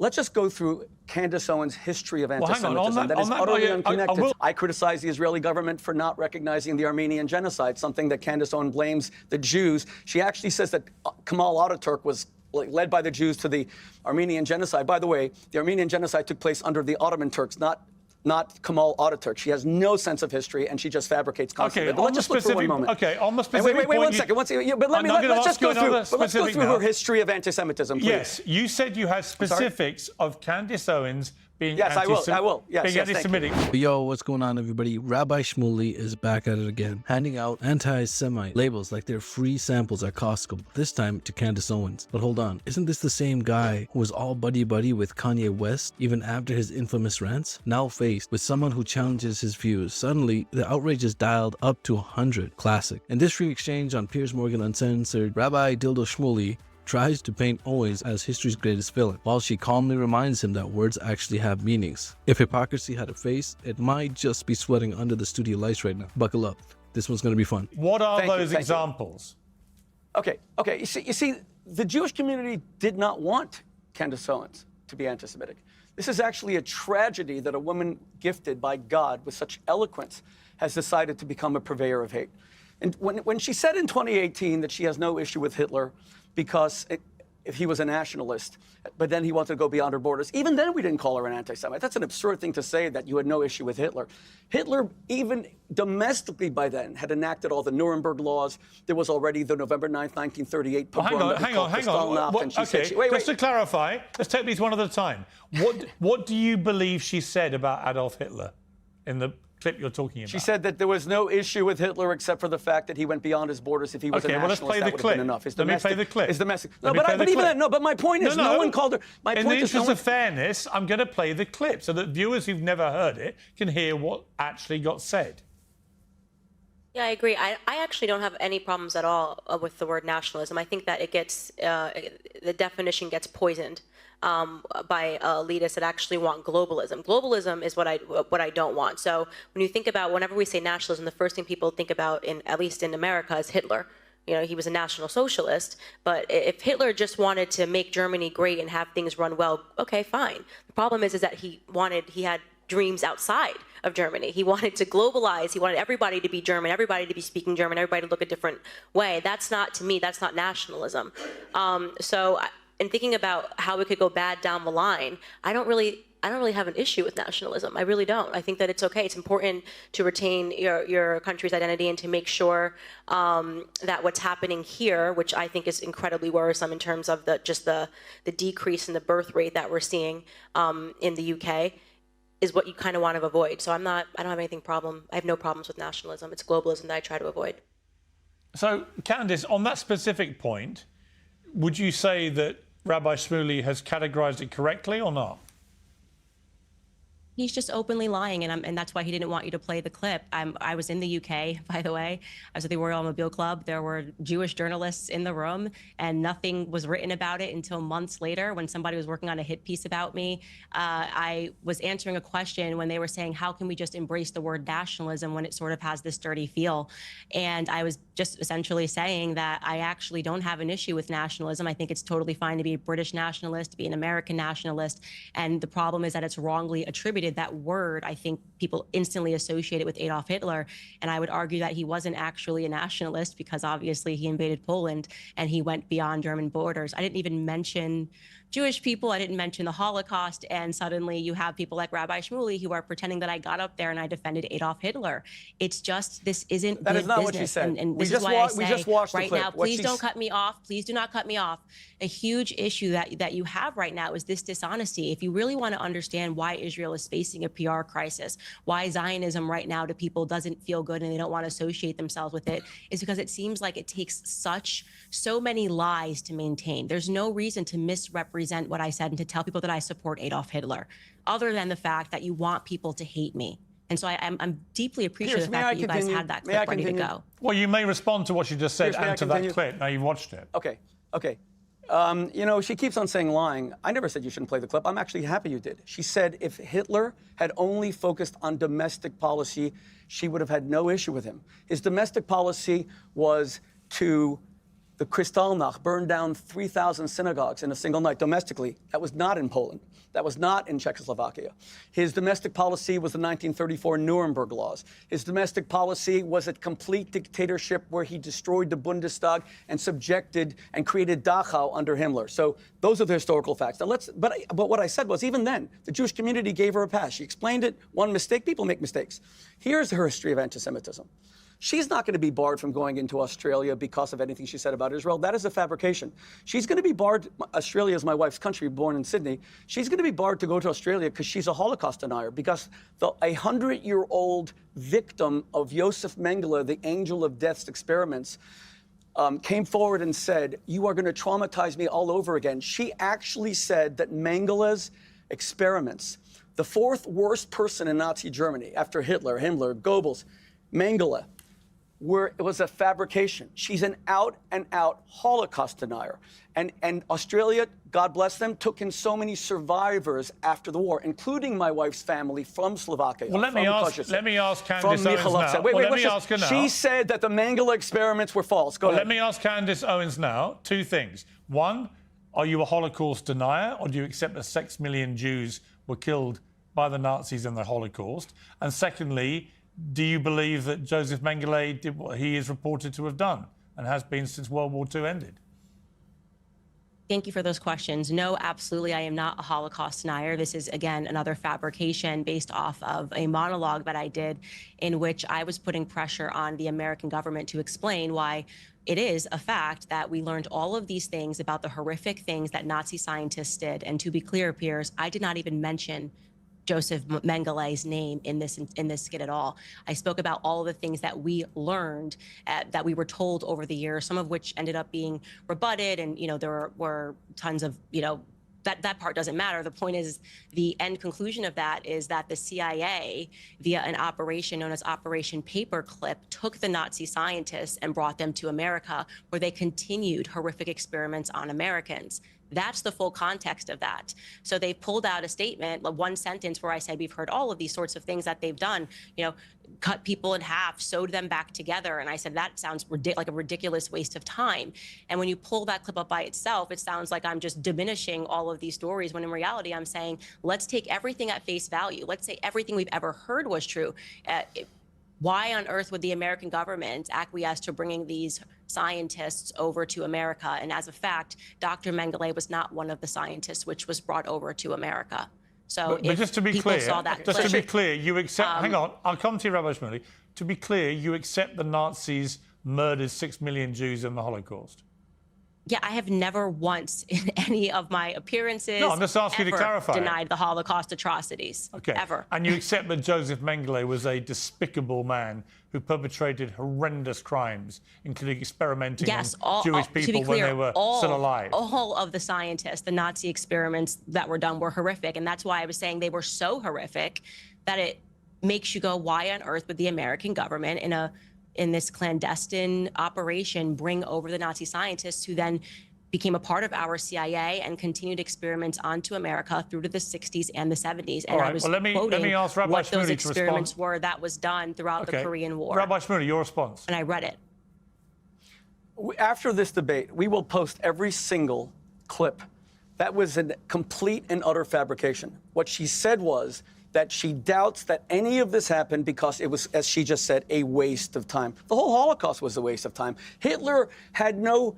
let's just go through Candace Owens' history of anti-Semitism. Well, hang on. That is utterly unconnected. I I criticize the Israeli government for not recognizing the Armenian genocide, something that Candace Owens blames the Jews. She actually says that Kemal Ataturk was led by the Jews to the Armenian genocide. By the way, the Armenian genocide took place under the Ottoman Turks, not Kemal Ataturk. She has no sense of history, and she just fabricates constantly. Okay, but let's just look for one moment. Okay, on the specific wait, one second. Let's just go through her history of anti-Semitism, please. Yes, you said you had specifics of Candace Owens being I will. Yes, anti-Semitic. Yo, what's going on, everybody? Rabbi Shmuley is back at it again, handing out anti-Semite labels like they're free samples at Costco, this time to Candace Owens. But hold on, isn't this the same guy who was all buddy-buddy with Kanye West even after his infamous rants? Now faced with someone who challenges his views, suddenly the outrage is dialed up to 100. Classic. In this free exchange on Piers Morgan Uncensored, Rabbi Dildo Shmuley tries to paint Owens as history's greatest villain, while she calmly reminds him that words actually have meanings. If hypocrisy had a face, it might just be sweating under the studio lights right now. Buckle up. This one's going to be fun. What are those examples? Okay. You see, the Jewish community did not want Candace Owens to be anti-Semitic. This is actually a tragedy that a woman gifted by God with such eloquence has decided to become a purveyor of hate. And when she said in 2018 that she has no issue with Hitler because if he was a nationalist, but then he wanted to go beyond her borders, even then we didn't call her an anti-Semite. That's an absurd thing to say, that you had no issue with Hitler. Hitler, even domestically by then, had enacted all the Nuremberg laws. There was already the November 9th, 1938 pogrom. Hang on. Just to clarify, let's take these one at a time. What do you believe she said about Adolf Hitler in the clip you're talking about? She said that there was no issue with Hitler except for the fact that he went beyond his borders. If he was a nationalist, let's play that the would clip. have been enough. Let me play the clip. It's domestic. No, but my point is, no one called her. In the interest of fairness, I'm going to play the clip so that viewers who've never heard it can hear what actually got said. Yeah, I agree. I actually don't have any problems at all with the word nationalism. I think that it gets the definition gets poisoned by elitists that actually want globalism. Globalism is what I don't want. So when you think about, whenever we say nationalism, the first thing people think about, at least in America, is Hitler. You know, he was a National Socialist, but if Hitler just wanted to make Germany great and have things run well, okay, fine. The problem is that he had dreams outside of Germany. He wanted to globalize. He wanted everybody to be German, everybody to be speaking German, everybody to look a different way. That's not, to me, that's not nationalism. In thinking about how it could go bad down the line, I don't really have an issue with nationalism. I really don't. I think that it's okay. It's important to retain your country's identity and to make sure that what's happening here, which I think is incredibly worrisome in terms of the decrease in the birth rate that we're seeing in the UK, is what you kind of want to avoid. So I don't have I have no problems with nationalism. It's globalism that I try to avoid. So, Candace, on that specific point, would you say that Rabbi Shmuley has categorized it correctly or not? He's just openly lying, and that's why he didn't want you to play the clip. I was in the UK, by the way. I was at the Royal Automobile Club. There were Jewish journalists in the room, and nothing was written about it until months later when somebody was working on a hit piece about me. I was answering a question when they were saying, how can we just embrace the word nationalism when it sort of has this dirty feel? And I was just essentially saying that I actually don't have an issue with nationalism. I think it's totally fine to be a British nationalist, to be an American nationalist. And the problem is that it's wrongly attributed. That word, I think people instantly associate it with Adolf Hitler. And I would argue that he wasn't actually a nationalist because obviously he invaded Poland and he went beyond German borders. I didn't even mention Jewish people. I didn't mention the Holocaust. And suddenly you have people like Rabbi Shmuley who are pretending that I got up there and I defended Adolf Hitler. It's just, this isn't That is not business. What she said. And this is why I say right now, please don't cut me off. Please do not cut me off. A huge issue that you have right now is this dishonesty. If you really want to understand why Israel is facing a PR crisis, why Zionism right now to people doesn't feel good and they don't want to associate themselves with it, is because it seems like it takes so many lies to maintain. There's no reason to misrepresent what I said and to tell people that I support Adolf Hitler, other than the fact that you want people to hate me. And so I'm deeply appreciative of the fact that you guys had that clip ready to go. Well, you may respond to what she just said and to that clip. Now you've watched it. Okay. You know, she keeps on saying lying. I never said you shouldn't play the clip. I'm actually happy you did. She said if Hitler had only focused on domestic policy, she would have had no issue with him. His domestic policy was to the Kristallnacht, burned down 3,000 synagogues in a single night domestically. That was not in Poland. That was not in Czechoslovakia. His domestic policy was the 1934 Nuremberg laws. His domestic policy was a complete dictatorship where he destroyed the Bundestag and subjected and created Dachau under Himmler. So those are the historical facts. Now but what I said was, even then, the Jewish community gave her a pass. She explained it. One mistake, people make mistakes. Here's her history of anti-Semitism. She's not going to be barred from going into Australia because of anything she said about Israel. That is a fabrication. She's going to be barred. Australia is my wife's country, born in Sydney. She's going to be barred to go to Australia because she's a Holocaust denier, because a 100-year-old victim of Yosef Mengele, the angel of death's experiments, came forward and said, "You are going to traumatize me all over again." She actually said that Mengele's experiments, the fourth worst person in Nazi Germany after Hitler, Himmler, Goebbels, Mengele, it was a fabrication. She's an out-and-out Holocaust denier. And Australia, God bless them, took in so many survivors after the war, including my wife's family from Slovakia. Well, let me ask Candace Owens now. Wait, she said that the Mengele experiments were false. Go ahead. Let me ask Candace Owens now two things. One, are you a Holocaust denier, or do you accept that 6 million Jews were killed by the Nazis in the Holocaust? And secondly, do you believe that Joseph Mengele did what he is reported to have done and has been since World War II ended? Thank you for those questions. No, absolutely, I am not a Holocaust denier. This is, again, another fabrication based off of a monologue that I did in which I was putting pressure on the American government to explain why it is a fact that we learned all of these things about the horrific things that Nazi scientists did. And to be clear, Piers, I did not even mention Joseph Mengele's name in this skit at all. I spoke about all of the things that we learned, that we were told over the years, some of which ended up being rebutted, and there were tons of that part doesn't matter. The point is, the end conclusion of that is that the CIA, via an operation known as Operation Paperclip, took the Nazi scientists and brought them to America, where they continued horrific experiments on Americans. That's the full context of that. So they pulled out a statement, one sentence where I said, we've heard all of these sorts of things that they've done, cut people in half, sewed them back together. And I said, that sounds like a ridiculous waste of time. And when you pull that clip up by itself, it sounds like I'm just diminishing all of these stories, when in reality, I'm saying, let's take everything at face value. Let's say everything we've ever heard was true. Why on earth would the American government acquiesce to bringing these scientists over to America? And as a fact, Dr. Mengele was not one of the scientists which was brought over to America. So but just to be clear, you accept, hang on, I'll come to you, Rabbi Shmuley. To be clear, you accept the Nazis murdered 6 million Jews in the Holocaust? Yeah, I have never once in any of my appearances I'm just asking you to clarify denied the Holocaust atrocities. Okay. Ever. And you accept that Joseph Mengele was a despicable man who perpetrated horrendous crimes, including experimenting on Jewish people to be clear, when they were still alive? All of the scientists, the Nazi experiments that were done were horrific. And that's why I was saying they were so horrific that it makes you go, why on earth would the American government in this clandestine operation bring over the Nazi scientists, who then became a part of our CIA and continued experiments onto America through to the 60s and the 70s. And I was quoting what those experiments were that was done throughout the Korean War. Rabbi Shmuley, your response. And I read it. After this debate, we will post every single clip. That was a complete and utter fabrication. What she said was that she doubts that any of this happened because it was, as she just said, a waste of time. The whole Holocaust was a waste of time. Hitler had no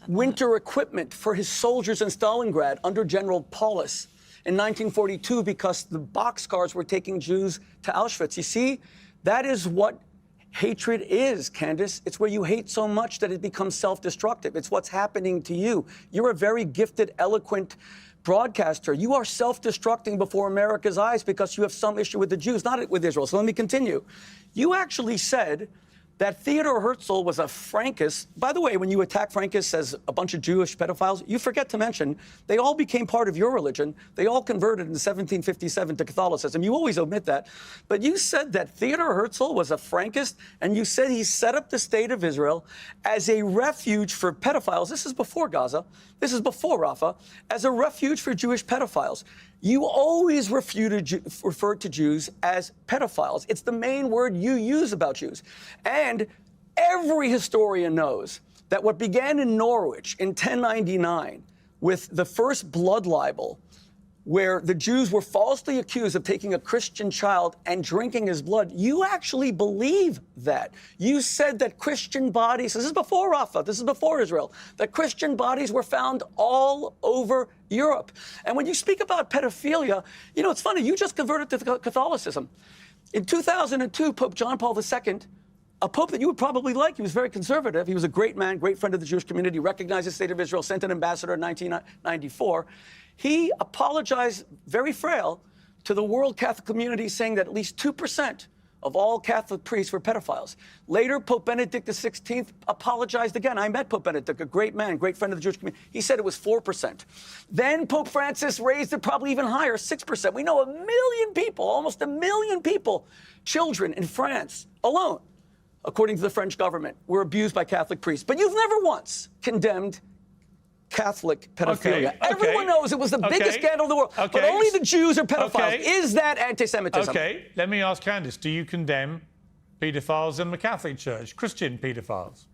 winter equipment for his soldiers in Stalingrad under General Paulus in 1942 because the boxcars were taking Jews to Auschwitz. You see, that is what hatred is, Candace. It's where you hate so much that it becomes self-destructive. It's what's happening to you. You're a very gifted, eloquent broadcaster. You are self-destructing before America's eyes because you have some issue with the Jews, not with Israel. So let me continue. You actually said that Theodor Herzl was a Frankist. By the way, when you attack Frankists as a bunch of Jewish pedophiles, you forget to mention they all became part of your religion. They all converted in 1757 to Catholicism. You always omit that. But you said that Theodor Herzl was a Frankist, and you said he set up the state of Israel as a refuge for pedophiles. This is before Gaza. This is before Rafah, as a refuge for Jewish pedophiles. You always refer to Jews as pedophiles. It's the main word you use about Jews. And every historian knows that what began in Norwich in 1099 with the first blood libel, where the Jews were falsely accused of taking a Christian child and drinking his blood, you actually believe that. You said that Christian bodies, this is before Rafa, this is before Israel, that Christian bodies were found all over Europe. And when you speak about pedophilia, you know, it's funny, you just converted to Catholicism. In 2002, Pope John Paul II, a pope that you would probably like, he was very conservative, he was a great man, great friend of the Jewish community, recognized the state of Israel, sent an ambassador in 1994. He apologized, very frail, to the world Catholic community, saying that at least 2% of all Catholic priests were pedophiles. Later, Pope Benedict XVI apologized again. I met Pope Benedict, a great man, great friend of the Jewish community. He said it was 4%. Then Pope Francis raised it probably even higher, 6%. We know 1 million people, almost 1 million people, children in France alone, according to the French government, were abused by Catholic priests. But you've never once condemned Catholic pedophilia. Everyone knows it was the biggest scandal in the world, but only the Jews are pedophiles. Is that anti-Semitism? Okay, let me ask Candace, do you condemn paedophiles in the Catholic Church, Christian paedophiles?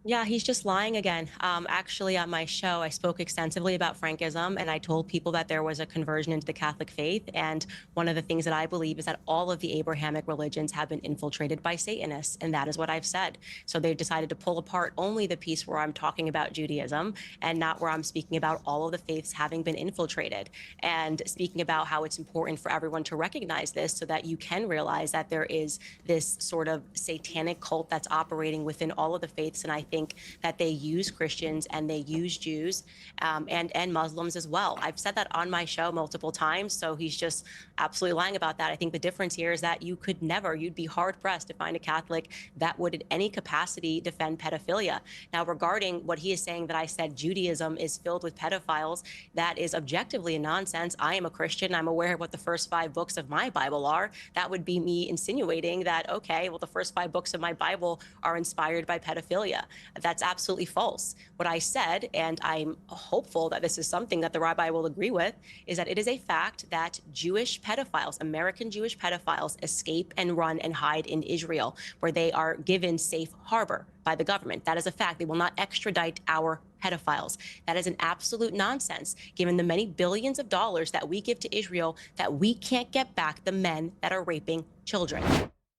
Yeah, he's just lying again. Actually, on my show, I spoke extensively about Frankism, and I told people that there was a conversion into the Catholic faith. And one of the things that I believe is that all of the Abrahamic religions have been infiltrated by Satanists, and that is what I've said. So they've decided to pull apart only the piece where I'm talking about Judaism and not where I'm speaking about all of the faiths having been infiltrated, and speaking about how it's important for everyone to recognize this so that you can realize that there is this sort of satanic cult that's operating within all of the faiths. And I think that they use Christians and they use Jews and Muslims as well. I've said that on my show multiple times, so he's just absolutely lying about that. I think the difference here is that you could never, you'd be hard-pressed to find a Catholic that would in any capacity defend pedophilia. Now, regarding what he is saying that I said Judaism is filled with pedophiles, that is objectively a nonsense. I am a Christian. I'm aware of what the first 5 books of my Bible are. That would be me insinuating that, okay, well, the first 5 books of my Bible are inspired by pedophilia. That's absolutely false. What I said, and I'm hopeful that this is something that the rabbi will agree with, is that it is a fact that Jewish pedophiles, American Jewish pedophiles, escape and run and hide in Israel, where they are given safe harbor by the government. That is a fact. They will not extradite our pedophiles. That is an absolute nonsense, given the many billions of dollars that we give to Israel, that we can't get back the men that are raping children.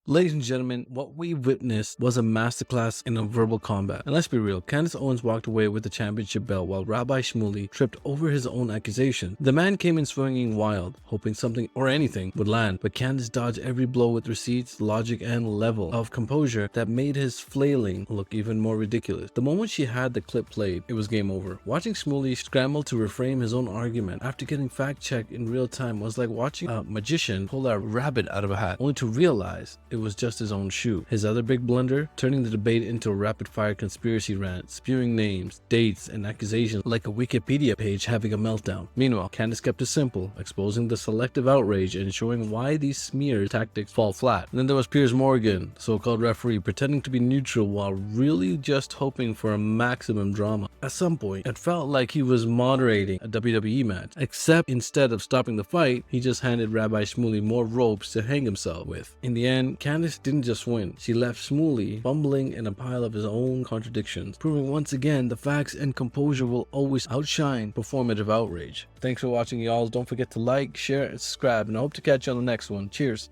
Ladies and gentlemen, what we witnessed was a masterclass in a verbal combat. And let's be real, Candace Owens walked away with the championship belt while Rabbi Shmuley tripped over his own accusation. The man came in swinging wild, hoping something or anything would land, but Candace dodged every blow with receipts, logic, and level of composure that made his flailing look even more ridiculous. The moment she had the clip played, it was game over. Watching Shmuley scramble to reframe his own argument after getting fact-checked in real time was like watching a magician pull a rabbit out of a hat, only to realize it was just his own shoe. His other big blunder, turning the debate into a rapid-fire conspiracy rant, spewing names, dates, and accusations like a Wikipedia page having a meltdown. Meanwhile, Candace kept it simple, exposing the selective outrage and showing why these smear tactics fall flat. And then there was Piers Morgan, so-called referee, pretending to be neutral while really just hoping for a maximum drama. At some point, it felt like he was moderating a WWE match, except instead of stopping the fight, he just handed Rabbi Shmuley more ropes to hang himself with. In the end, Candace didn't just win. She left Shmuley fumbling in a pile of his own contradictions, proving once again the facts and composure will always outshine performative outrage. Thanks for watching, y'all. Don't forget to like, share, and subscribe, and I hope to catch you on the next one. Cheers.